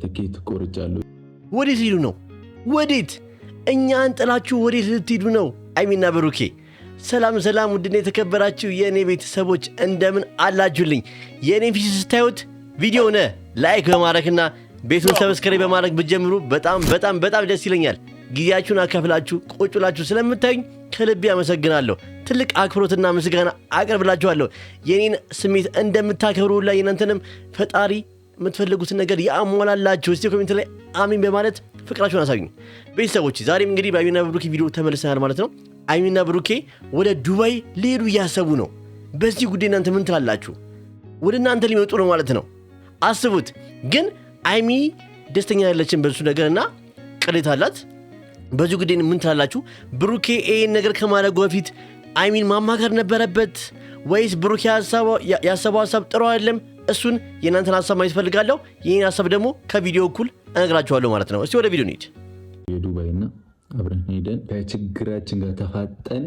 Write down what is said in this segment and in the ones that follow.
ትኬት ቆርጫለሁ። ወዴት ሄዱ ነው? ወዴት? እኛን ጥላችሁ ወዴት ልትሄዱ ነው? አይሚና ብሩኬ ሰላም ሰላም፣ ውድና የተከበራችሁ የእኔ ቤተሰቦች እንደምን አላችሁልኝ? የእኔን ፊት ስታዩት ቪዲዮውን ላይክ በማድረግና ቤቱን ሰብስክራይብ በማድረግ ብትጀምሩ በጣም ደስ ይለኛል። ጊዜያችሁን አካፍላችሁ ቁጭ ብላችሁ ስለምታዩኝ ከልቤ አመሰግናለሁ። ትልቅ አክብሮትና ምስጋና አቀርብላችኋለሁ። የኔን ስሜት እንደምታከብሩላ የእናንተንም ፈጣሪ የምትፈልጉትን ነገር ያሟላላችሁ። እስቲ ኮሜንት ላይ አሚን በማለት ፍቅራችሁን አሳዩኝ። ቤተሰቦች ዛሬም እንግዲህ በአይሚና ብሩኬ ቪዲዮ ተመልሰናል ማለት ነው። አይሚና ብሩኬ ወደ ዱባይ ሊሄዱ እያሰቡ ነው። በዚህ ጉዳይ እናንተ ምን ትላላችሁ? ወደ እናንተ ሊመጡ ነው ማለት ነው። አስቡት። ግን አይሚ ደስተኛ ያለችን በሱ ነገርና ቅሬታ አላት። በዚህ ጉዳይ ምን ትላላችሁ? ብሩኬ ይሄን ነገር ከማድረጉ በፊት አይሚን ማማከር ነበረበት ወይስ ብሩኬ ያሰበው ሀሳብ ጥሩ አይደለም? እሱን የእናንተን ሀሳብ ማየት ፈልጋለሁ። ይህን ሀሳብ ደግሞ ከቪዲዮ እኩል እነግራችኋለሁ ማለት ነው። እስቲ ወደ ቪዲዮ እንሂድ። የዱባይና አብረን ሄደን ከችግራችን ጋር ተፋጠን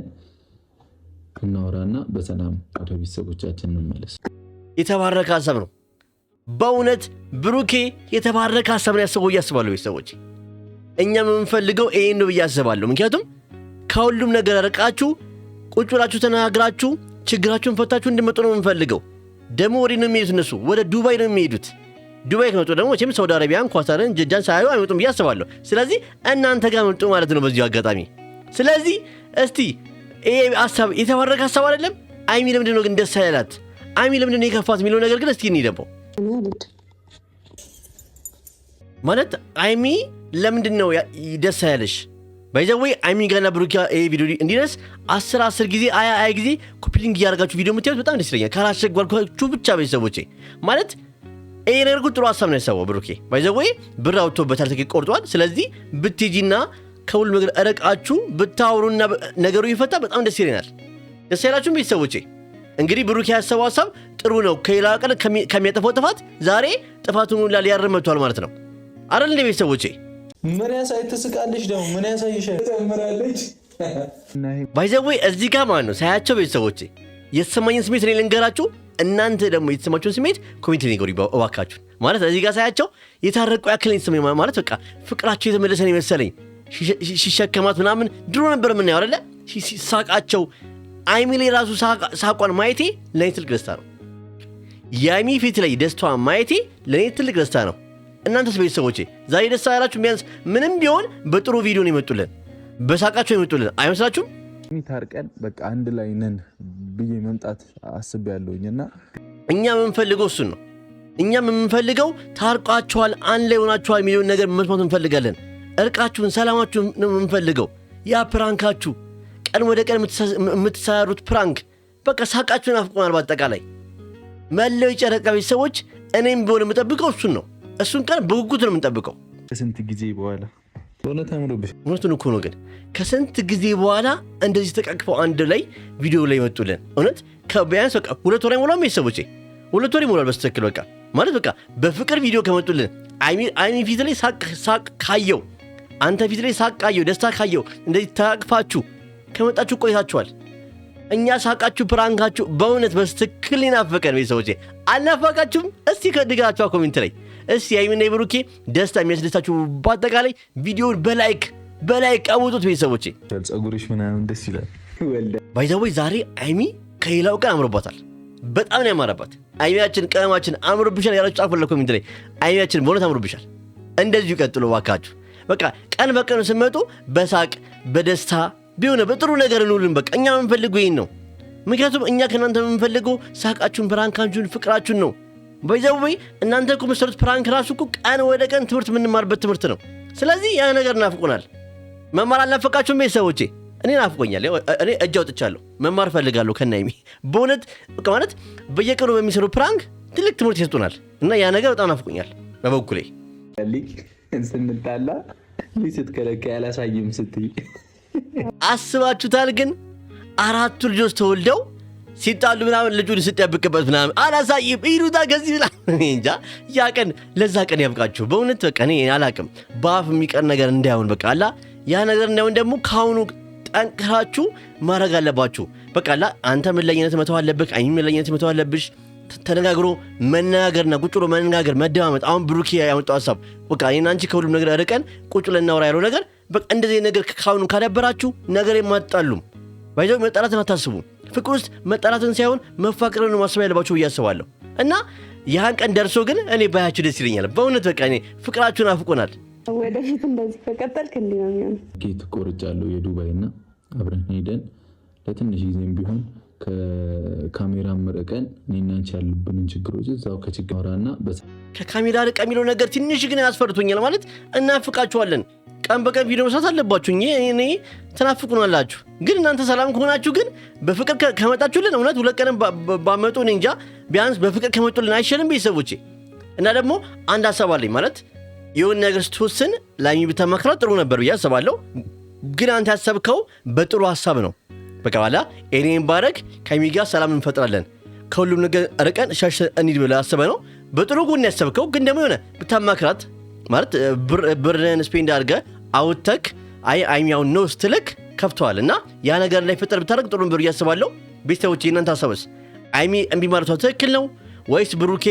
እናወራና በሰላም ወደ ቤተሰቦቻችን እንመለስ። የተባረከ ሀሳብ ነው። በእውነት ብሩኬ የተባረከ ሀሳብ ነው ያሰበው እያስባለሁ። ቤተሰቦች እኛም የምንፈልገው ይሄን ነው ብዬ አስባለሁ። ምክንያቱም ከሁሉም ነገር ርቃችሁ ቁጭ ብላችሁ ተናግራችሁ ችግራችሁን ፈታችሁ እንድመጡ ነው የምንፈልገው። ደግሞ ወዴት ነው የሚሄዱት? እነሱ ወደ ዱባይ ነው የሚሄዱት። ዱባይ ከመጡ ደግሞ መቼም ሳውዲ አረቢያን፣ ኳታርን፣ ጀዳን ሳያዩ አይመጡም ብዬ አስባለሁ። ስለዚህ እናንተ ጋር መጡ ማለት ነው በዚሁ አጋጣሚ። ስለዚህ እስቲ ይሄ ሀሳብ የተባረከ ሀሳብ አይደለም? አይሚ ለምንድን ነው ግን ደስ ያላት? አይሚ ለምንድን ነው የከፋት የሚለው ነገር ግን እስቲ እንሂድ። ደግሞ ማለት አይሚ ለምንድን ነው ደስ ያለሽ? ባይዘዌ አይሚ ጋርና ብሩኬ ይሄ ቪዲዮ እንዲደርስ 10 ጊዜ አይ ጊዜ ኮፒ ሊንክ እያደረጋችሁ ቪዲዮ የምታዩት በጣም ደስ ይለኛል። ካላስቸገርኳችሁ ብቻ ቤተሰቦቼ። ማለት ይሄ ነገር ጥሩ ሀሳብ ነው ያሰበው ብሩኬ። ባይዘዌ ብር አውጥቶበታል፣ ትኬት ቆርጧል። ስለዚህ ብትጂና ከሁሉ ነገር እረቃችሁ ብታወሩና ነገሩ ይፈታ በጣም ደስ ይለናል። ደስ ያላችሁም ቤተሰቦቼ። እንግዲህ ብሩኬ ያሰበው ሀሳብ ጥሩ ነው። ከሌላ ቀን ከሚያጠፋው ጥፋት ዛሬ ጥፋቱን ሁላ ሊያርም መጥቷል ማለት ነው አይደል እንዴ ቤተሰቦቼ? ምን ያሳይ ትስቃለች ደግሞ ምን ያሳይሻል? ተምራለች ባይዘዌ እዚህ ጋር ማለት ነው ሳያቸው ቤተሰቦቼ የተሰማኝን ስሜት እኔ ልንገራችሁ፣ እናንተ ደግሞ የተሰማችሁን ስሜት ኮሜንት ላይ ንገሩ እባካችሁ። ማለት እዚህ ጋር ሳያቸው የታረቁ ያክል የተሰማኝ ማለት በቃ ፍቅራቸው የተመለሰን ይመስለኝ። ሲሸከማት ምናምን ድሮ ነበር የምናየው አይደለ? ሳቃቸው አይሚ ላይ ራሱ ሳቋን ማየቴ ለእኔ ትልቅ ደስታ ነው። የአይሚ ፊት ላይ ደስታዋን ማየቴ ለእኔ ትልቅ ደስታ ነው። እናንተስ ቤተሰቦቼ ዛሬ ደስታ ያላችሁ ቢያንስ ምንም ቢሆን በጥሩ ቪዲዮ ነው የመጡልን፣ በሳቃቸው የመጡልን አይመስላችሁም? ታርቀን በቃ አንድ ላይ ነን ብዬ መምጣት አስቤያለሁኝና እኛ የምንፈልገው እሱን ነው። እኛም የምንፈልገው ታርቃችኋል፣ አንድ ላይ ሆናችኋል የሚለውን ነገር መስማት እንፈልጋለን። እርቃችሁን፣ ሰላማችሁን ነው የምንፈልገው። ያ ፕራንካችሁ ቀን ወደ ቀን የምትሰሩት ፕራንክ በቃ ሳቃችሁን አፍቆናል። በአጠቃላይ መላው የጨረቃ ቤተሰቦች እኔም ቢሆን የምጠብቀው እሱን ነው። እሱን ቀን በጉጉት ነው የምንጠብቀው። ከስንት ጊዜ በኋላ እውነት አምሮብሽ። እውነቱን እኮ ነው። ግን ከስንት ጊዜ በኋላ እንደዚህ ተቃቅፈው አንድ ላይ ቪዲዮ ላይ መጡልን። እውነት ከቢያንስ በቃ 2 ወር አይሞላም ቤተሰቦቼ፣ 2 ወር ይሞላል በስተክል በቃ ማለት በቃ በፍቅር ቪዲዮ ከመጡልን። አይሚ ፊት ላይ ሳቅ ካየው፣ አንተ ፊት ላይ ሳቅ ካየው፣ ደስታ ካየው፣ እንደዚህ ተቃቅፋችሁ ከመጣችሁ ቆይታችኋል። እኛ ሳቃችሁ፣ ፕራንካችሁ በእውነት በስትክክል ይናፈቀን ቤተሰቦቼ። አልናፈቃችሁም? እስቲ ከድጋችሁ ኮሜንት ላይ እስቲ አይሚና ብሩኬ ደስታ የሚያስደስታችሁ በአጠቃላይ ቪዲዮውን በላይክ አውጡት ቤተሰቦቼ። ጸጉርሽ ምናምን ደስ ይላል። ባይዛዌ ዛሬ አይሚ ከሌላው ቀን አምሮባታል። በጣም ነው ያማረባት። አይሚያችን ቀለማችን አምሮብሻል ያላችሁ ጻፉልኝ ኮሜንት ላይ። አይሚያችን በእውነት አምሮብሻል። እንደዚሁ ቀጥሉ ባካችሁ። በቃ ቀን በቀን ስመጡ በሳቅ በደስታ ቢሆነ በጥሩ ነገር እንውልን። በቃ እኛ የምንፈልገው ይሄን ነው። ምክንያቱም እኛ ከእናንተ የምንፈልገው ሳቃችሁን፣ ፕራንካችሁን፣ ፍቅራችሁን ነው። ባይዘዌ እናንተ እኮ የምትሰሩት ፕራንክ ራሱ እኮ ቀን ወደ ቀን ትምህርት የምንማርበት ትምህርት ነው። ስለዚህ ያ ነገር ናፍቆናል። መማር አልናፈቃችሁም ቤተሰቦቼ? እኔ ናፍቆኛል። እኔ እጅ አውጥቻለሁ። መማር እፈልጋለሁ ከናይሚ በእውነት በቃ ማለት በየቀኑ በሚሰሩ ፕራንክ ትልቅ ትምህርት ይሰጡናል እና ያ ነገር በጣም ናፍቆኛል በበኩሌ። ስንጣላ ስትከለካ ያላሳይም ስትይ አስባችሁታል? ግን 4 ልጆች ተወልደው ሲጣሉ ምናምን ልጁን ስጠብቅበት ምናምን አላሳይም ይሉታ ከዚህ ብላ እንጃ። ያ ቀን ለዛ ቀን ያብቃችሁ በእውነት በቃ እኔ አላቅም። በአፍ የሚቀር ነገር እንዳይሆን በቃ አላ ያ ነገር እንዳይሆን ደግሞ ካሁኑ ጠንክራችሁ ማድረግ አለባችሁ። በቃ አላ አንተ መለየነት መተው አለብህ፣ አይሚ መለየነት መተው አለብሽ። ተነጋግሮ መነጋገርና ቁጭ ብሎ መነጋገር መደማመጥ አሁን ብሩኬ ያመጣው ሐሳብ በቃ እኔና አንቺ ከሁሉም ነገር ርቀን ቁጭ ብለን እናወራ ያለው ነገር በቃ እንደዚህ ነገር ካሁን ካዳበራችሁ ነገር የማጣሉም ባይዘው መጣላትን አታስቡ ፍቅር ውስጥ መጣላትን ሳይሆን መፋቀርን ማሰብ ያለባችሁ ያስባለሁ እና ያን ቀን ደርሶ ግን እኔ ባያችሁ ደስ ይለኛል በእውነት በቃ እኔ ፍቅራችሁን አፍቆናል ወደፊት እንደዚህ ከቀጠልክ እንዴ ነው የሚሆነው ጌት ቆርጫለሁ የዱባይና አብረን ሄደን ለትንሽ ጊዜም ቢሆን ከካሜራ መረቀን እኔና አንቺ ያሉብንን ችግሮች እዛው ከችግሯና ከካሜራ ርቀ የሚለው ነገር ትንሽ ግን ያስፈርቶኛል ማለት እናፍቃችኋለን ቀን በቀን ቪዲዮ መስራት አለባችሁ እኔ ተናፍቁናላችሁ ግን እናንተ ሰላም ከሆናችሁ ግን በፍቅር ከመጣችሁልን እውነት ሁለት ቀን ባመጡ እኔ እንጃ ቢያንስ በፍቅር ከመጡልን አይሻልም ቤተሰቦቼ እና ደግሞ አንድ ሐሳብ አለኝ ማለት የሆነ ነገር ስትወስን ላይሚ ብታማክራት ጥሩ ነበር ብዬ አስባለሁ ግን አንተ ያሰብከው በጥሩ ሐሳብ ነው በቃ ዋላ እኔን ባረክ ከሚጋ ሰላም እንፈጥራለን ከሁሉም ነገር ርቀን ሻሽ እንሂድ ብለህ አስበህ ነው በጥሩ ጎን ያሰብከው ግን ደግሞ የሆነ ብታማክራት ማለት ብርን ስፔንድ አድርገህ አውጥተክ አይሚያው ነው ስትልክ ከፍተዋል እና ያ ነገር ላይ ፈጠር ብታረግ ጥሩ ነበር ብዬ አስባለሁ ቤተሰቦቼ እናንተ ሐሳብስ አይሚ እምቢ ማለቷ ትክክል ነው ወይስ ብሩኬ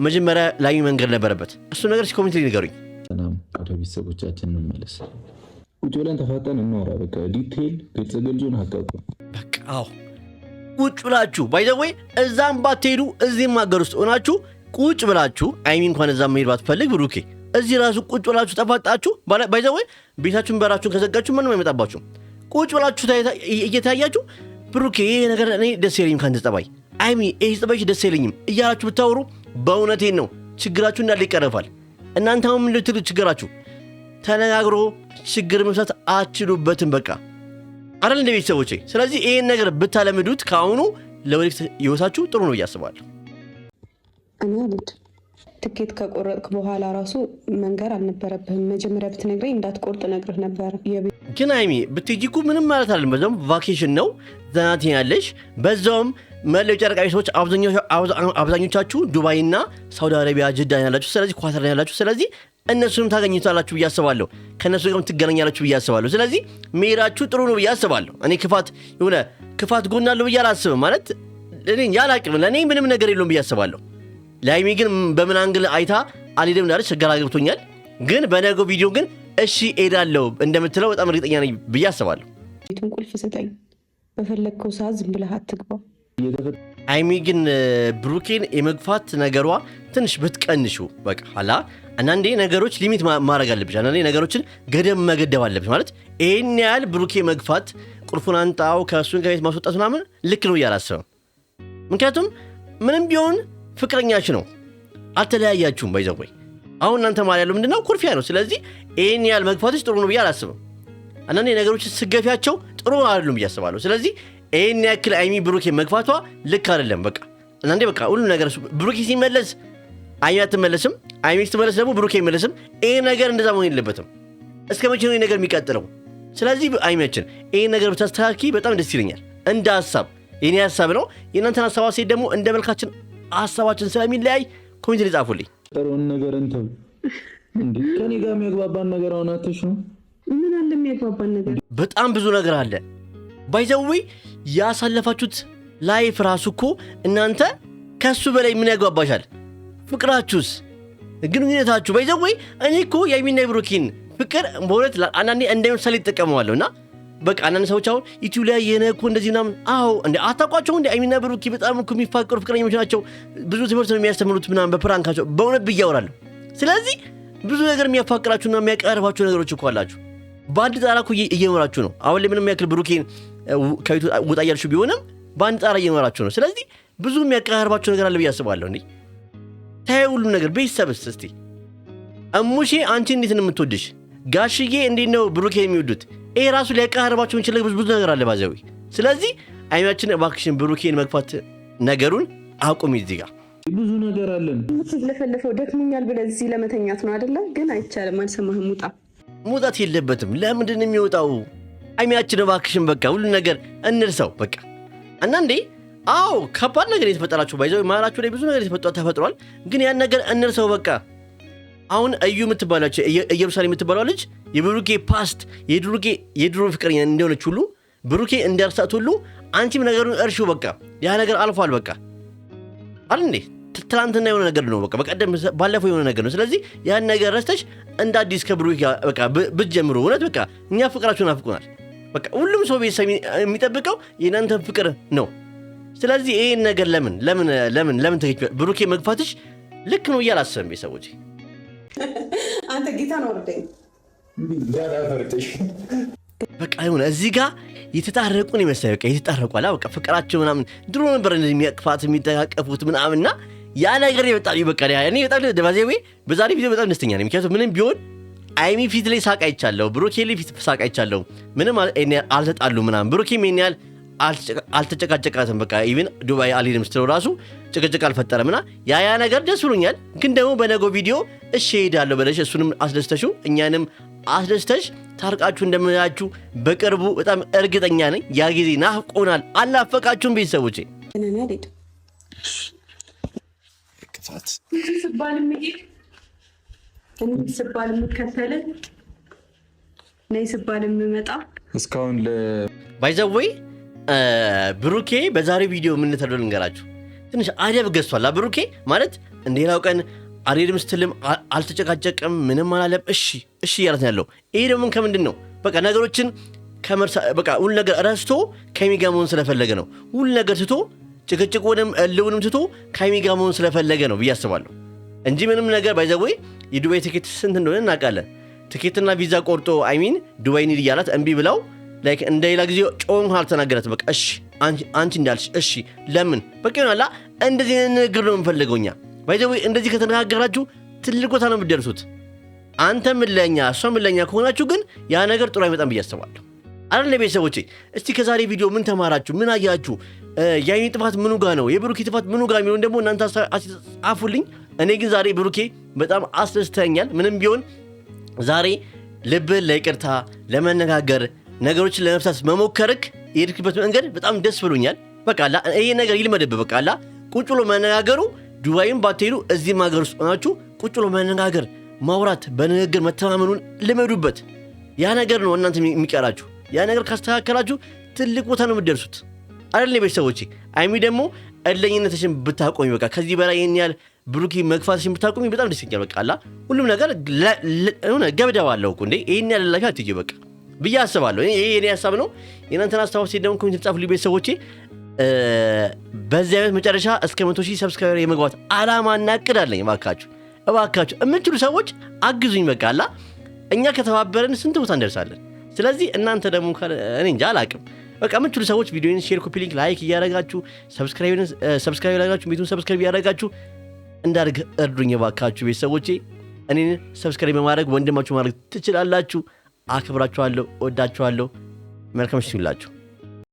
መጀመሪያ ላይ መንገድ ነበረበት እሱ ነገር ኮሜንት ላይ ንገሩኝ ሰላም ወደ ቤተሰቦቻችን እንመለስ ቁጭ ብለን ተፋጠን እናወራ በቃ ዲቴል ግልጽ ግልጹን ሀቀቁ በቃ አዎ ቁጭ ብላችሁ ባይ ዘ ወይ እዛም ባትሄዱ እዚህም ሀገር ውስጥ ሆናችሁ ቁጭ ብላችሁ አይሚ እንኳን እዛም መሄድ ባትፈልግ ብሩኬ እዚህ ራሱ ቁጭ ብላችሁ ተፋጣችሁ ባይ ዘ ወይ ቤታችሁን በራችሁን ከዘጋችሁ ምንም አይመጣባችሁ ቁጭ ብላችሁ እየታያችሁ ብሩኬ ይሄ ነገር እኔ ደስ ይለኝም ካንተ ጸባይ አይሚ ይሄ ጸባይሽ ደስ ይለኝም እያላችሁ ብታወሩ በእውነቴን ነው ችግራችሁ እንዳለ ይቀረፋል እናንተ አሁን ምን ልትሉ ችግራችሁ ተነጋግሮ ችግር መስራት አትችሉበትም በቃ አይደል እንደ ቤተሰቦቼ ስለዚህ ይሄን ነገር ብታለምዱት ካሁኑ ለወደፊት ህይወታችሁ ጥሩ ነው ያስባለሁ እኔ አልድ ትኬት ከቆረጥክ በኋላ ራሱ መንገር አልነበረብህም መጀመሪያ ብትነግረኝ እንዳትቆርጥ ነግርህ ነበር ግን አይሚ ብትጂኩ ምንም ማለት አይደለም በዛም ቫኬሽን ነው ዘናት ያለሽ በዛውም መለው ጨርቃ ቤቶች አብዛኞቻችሁ ዱባይና ሳውዲ አረቢያ ጅዳ ያላችሁ ስለዚህ ኳታር ያላችሁ ስለዚህ እነሱንም ታገኙታላችሁ ብዬ አስባለሁ ከነሱ ጋርም ትገናኛላችሁ ብዬ አስባለሁ ስለዚህ ሜራችሁ ጥሩ ነው ብዬ አስባለሁ እኔ ክፋት ጎን አለው ብዬ አላስብም ማለት እኔ ያላቅም ለኔ ምንም ነገር የለውም ብዬ አስባለሁ ላይሚ ግን በምን አንግል አይታ አልሄድም እንዳለች ችግር አገብቶኛል ግን በነገው ቪዲዮ ግን እሺ እሄዳለሁ እንደምትለው በጣም እርግጠኛ ነኝ ብዬ አስባለሁ ቤቱን ቁልፍ ስጠኝ በፈለግከው ሰዓት ዝም ብለህ አትግባ አይሚ ግን ብሩኬን የመግፋት ነገሯ ትንሽ ብትቀንሹ በቃ ኋላ አንዳንዴ ነገሮች ሊሚት ማድረግ አለብሽ አንዳንዴ ነገሮችን ገደብ መገደብ አለብሽ ማለት ይሄን ያህል ብሩኬ መግፋት ቁልፉን አንጣው ከእሱን ከቤት ማስወጣት ምናምን ልክ ነው እያላሰበም ምክንያቱም ምንም ቢሆን ፍቅረኛች ነው አልተለያያችሁም ባይዘወይ አሁን እናንተ ማለት ያለው ምንድነው ኩርፊያ ነው ስለዚህ ይሄን ያህል መግፋትሽ ጥሩ ነው ብዬ አላስብም አንዳንዴ ነገሮችን ስገፊያቸው ጥሩ አይደሉም ብዬ አስባለሁ ስለዚህ ይሄን ያክል አይሚ ብሩኬ መግፋቷ ልክ አይደለም በቃ አንዳንዴ በቃ ሁሉ ነገር ብሩኬ ሲመለስ አይሚ አትመለስም አይሚ ስትመለስ ደግሞ ብሩኬ አይመለስም ይሄ ነገር እንደዛ መሆን የለበትም እስከ መቼ ነው ይሄ ነገር የሚቀጥለው ስለዚህ አይሚያችን ይሄ ነገር ብታስተካኪ በጣም ደስ ይለኛል እንደ ሐሳብ የኔ ሐሳብ ነው የእናንተን ሐሳብ አሴት ደግሞ እንደ መልካችን ሐሳባችን ስለሚለያይ ኮሜንት ላይ ጻፉልኝ ጥሩን ነገር እንተው እንዴ ከኔ ጋር የሚያግባባን ነገር አሁን አትሽ ነው ምን አለ የሚያግባባን ነገር በጣም ብዙ ነገር አለ ባይዘዊ ያሳለፋችሁት ላይፍ ራሱ እኮ እናንተ ከሱ በላይ ምን ያግባባሻል ፍቅራችሁስ ግንኙነታችሁ ባይዘዊ እኔ እኮ የአይሚና የብሩኬን ፍቅር በእውነት አንዳንዴ እንደምሳሌ ይጠቀመዋለሁና በቃ አንዳንድ ሰዎች አሁን ዩቲዩብ ላይ የነኩ እንደዚህ ምናምን አዎ እንደ አታውቋቸው እንደ አይሚና ብሩኬ በጣም እኮ የሚፋቀሩ ፍቅረኞች ናቸው ብዙ ትምህርት ነው የሚያስተምሩት ምናምን በፕራንካቸው በእውነት ብያወራለሁ ስለዚህ ብዙ ነገር የሚያፋቅራችሁና የሚያቀርባችሁ ነገሮች እኮ አላችሁ በአንድ ጣራ እኮ እየኖራችሁ ነው አሁን ላይ ምንም ያክል ብሩኬን ከቤቱ ውጣ እያልሽው ቢሆንም በአንድ ጣራ እየኖራችሁ ነው ስለዚህ ብዙ የሚያቀርባችሁ ነገር አለ ብዬ አስባለሁ እንዴ ታዩ ሁሉ ነገር ቤተሰብስ እስቲ እሙሼ አንቺ እንዴት ነው የምትወድሽ ጋሽዬ እንዴት ነው ብሩኬን የሚወዱት ይሄ ራሱ ሊያቀርባችሁ እንችላል ብዙ ነገር አለ ባዘዊ ስለዚህ አይማችን እባክሽን ብሩኬን መግፋት ነገሩን አቁሚ እዚህ ጋር ብዙ ነገር አለን ለፈለፈው ደክሞኛል ብለህ እዚህ ለመተኛት ነው አይደለ ግን አይቻልም አልሰማህም ሙጣት የለበትም ለምንድን ነው የሚወጣው አይማችን እባክሽን በቃ ሁሉ ነገር እንርሳው በቃ አንዳንዴ አዎ ከባድ ነገር የተፈጠራችሁ ባይዘው ማራችሁ ላይ ብዙ ነገር ተፈጥሯል ግን ያን ነገር እንርሳው በቃ አሁን እዩ የምትባላችሁ ኢየሩሳሌም የምትባለው ልጅ የብሩኬ ፓስት የድሮ ፍቅረኛ እንደሆነች ሁሉ ብሩኬ እንደርሳት ሁሉ አንቺም ነገሩን እርሺው በቃ ያ ነገር አልፏል በቃ አይደል? ትላንትና የሆነ ነገር ነው በቃ በቀደም ባለፈው የሆነ ነገር ነው። ስለዚህ ያን ነገር ረስተሽ እንደ አዲስ ከብሩኬ በቃ ብትጀምሩ እውነት በቃ እኛ ፍቅራችሁን አፍቁናል። በቃ ሁሉም ሰው ቤተሰብ የሚጠብቀው የእናንተን ፍቅር ነው። ስለዚህ ይሄን ነገር ለምን ተከትሎ ብሩኬ መግፋትሽ ልክ ነው እያላሰብን ቤተሰቦቼ አንተ ጌታ ነው ወርደኝ በቃ የሆነ እዚህ ጋር የተጣረቁን ይመስላል። በቃ የተጣረቋላ በቃ ፍቅራቸው ምናምን ድሮ ነበር እንደዚህ የሚያቅፋት የሚተቃቀፉት ምናምንና ያ ነገር ይወጣል። በቃ እኔ በጣም ደባዜዌ በዛሬ ቪዲዮ በጣም ደስተኛ ነኝ። ምክንያቱም ምንም ቢሆን አይሚ ፊት ላይ ሳቅ አይቻለሁ፣ ብሩኬ ላይ ፊት ሳቅ አይቻለሁ። ምንም አልተጣሉ ምናምን ብሩኬም ይሄን ያህል አልተጨቃጨቃትም። በቃ ኢቭን ዱባይ አልሄድም ስትለው ራሱ ጭቅጭቅ አልፈጠረምና ያ ነገር ደስ ብሎኛል። ግን ደግሞ በነገው ቪዲዮ እሺ እሄዳለሁ ብለሽ እሱንም አስደስተሽው እኛንም አስደስተሽ ታርቃችሁ እንደምናያችሁ በቅርቡ በጣም እርግጠኛ ነኝ። ያ ጊዜ ናፍቆናል። አላፈቃችሁም ቤተሰቦቼ? እኔ አልሄድ ክፋት ስባል የምከተል ነይ ስባል የምመጣ እስካሁን ባይዘወይ ብሩኬ በዛሬ ቪዲዮ ምን ተደረገ ልንገራችሁ። ትንሽ አደብ ገዝቷል ብሩኬ ማለት እንደሌላው ቀን አልሄድም ስትልም አልተጨቃጨቅም፣ ምንም አላለም። እሺ እያለት ያለው ይሄ ደግሞ ከምንድን ነው? በቃ ነገሮችን በቃ ሁሉ ነገር ረስቶ ከሀይሚ ጋር መሆን ስለፈለገ ነው። ሁሉ ነገር ትቶ ጭቅጭቁንም እልውንም ትቶ ከሀይሚ ጋር መሆን ስለፈለገ ነው ብዬ አስባለሁ እንጂ ምንም ነገር ባይዘወይ የዱባይ ትኬት ስንት እንደሆነ እናውቃለን። ትኬትና ቪዛ ቆርጦ አይሚን ዱባይ እንሂድ እያላት እምቢ ብላው ላይክ እንደሌላ ጊዜ ጮም አልተናገራትም። በቃ እሺ አንቺ እንዳልሽ እሺ ለምን በቃ ይሆናላ። እንደዚህ ነገር ነው የምፈልገው እኛ ባይዘወይ እንደዚህ ከተነጋገራችሁ ትልቅ ቦታ ነው የምትደርሱት። አንተ ምለኛ እሷ ምለኛ ከሆናችሁ ግን ያ ነገር ጥሩ አይመጣም ብዬ አስባለሁ አይደል ቤተሰቦቼ? እስቲ ከዛሬ ቪዲዮ ምን ተማራችሁ? ምን አያችሁ? የአይሚ ጥፋት ምኑ ጋር ነው? የብሩኬ ጥፋት ምኑ ጋር የሚሆን ደግሞ እናንተ አጻፉልኝ። እኔ ግን ዛሬ ብሩኬ በጣም አስደስተኛል። ምንም ቢሆን ዛሬ ልብን ለይቅርታ ለመነጋገር ነገሮችን ለመፍታት መሞከርክ የሄድክበት መንገድ በጣም ደስ ብሎኛል። በቃ ይሄ ነገር ይልመድብ። በቃ ቁጭ ብሎ መነጋገሩ ዱባይም ባትሄዱ እዚህም ሀገር ውስጥ ሆናችሁ ቁጭ ብሎ መነጋገር ማውራት በንግግር መተማመኑን ልመዱበት። ያ ነገር ነው እናንተ የሚቀራችሁ። ያ ነገር ካስተካከላችሁ ትልቅ ቦታ ነው የምትደርሱት አይደል ቤተሰቦቼ? አይሚ ደግሞ እልህኝነትሽን ብታቆሚ በቃ ከዚህ በላይ ይሄን ያህል ብሩኬ መግፋትሽን ብታቆሚ በጣም ደስ ይላል። በቃ ሁሉም ነገር ሆነ ገብደዋለሁ እኮ እንዴ ይሄን ያህል ላካ አትይዩ በቃ ብዬ አስባለሁ። ይሄ የኔ ሀሳብ ነው። የእናንተን አስተዋጽኦ ደግሞ ኮሜንት ጻፉልኝ ቤተሰቦቼ። በዚህ ዓመት መጨረሻ እስከ 100,000 ሰብስክራይበር የመግባት አላማ እናቅዳለኝ። እባካችሁ የምትችሉ ሰዎች አግዙኝ። በቃ እኛ ከተባበረን ስንት ቦታ እንደርሳለን። ስለዚህ እናንተ ደግሞ እኔ እንጃ አላቅም። በቃ የምትችሉ ሰዎች ቪዲዮን ሼር፣ ኮፒ ሊንክ፣ ላይክ እያደረጋችሁ ሰብስክራይብ ያደረጋችሁ ቤቱን ሰብስክራይብ እያደረጋችሁ እንዳርግ እርዱኝ እባካችሁ ቤተሰቦቼ። እኔን ሰብስክራይብ በማድረግ ወንድማችሁ ማድረግ ትችላላችሁ። አክብራችኋለሁ፣ ወዳችኋለሁ። መልካም ምሽት ይሁንላችሁ።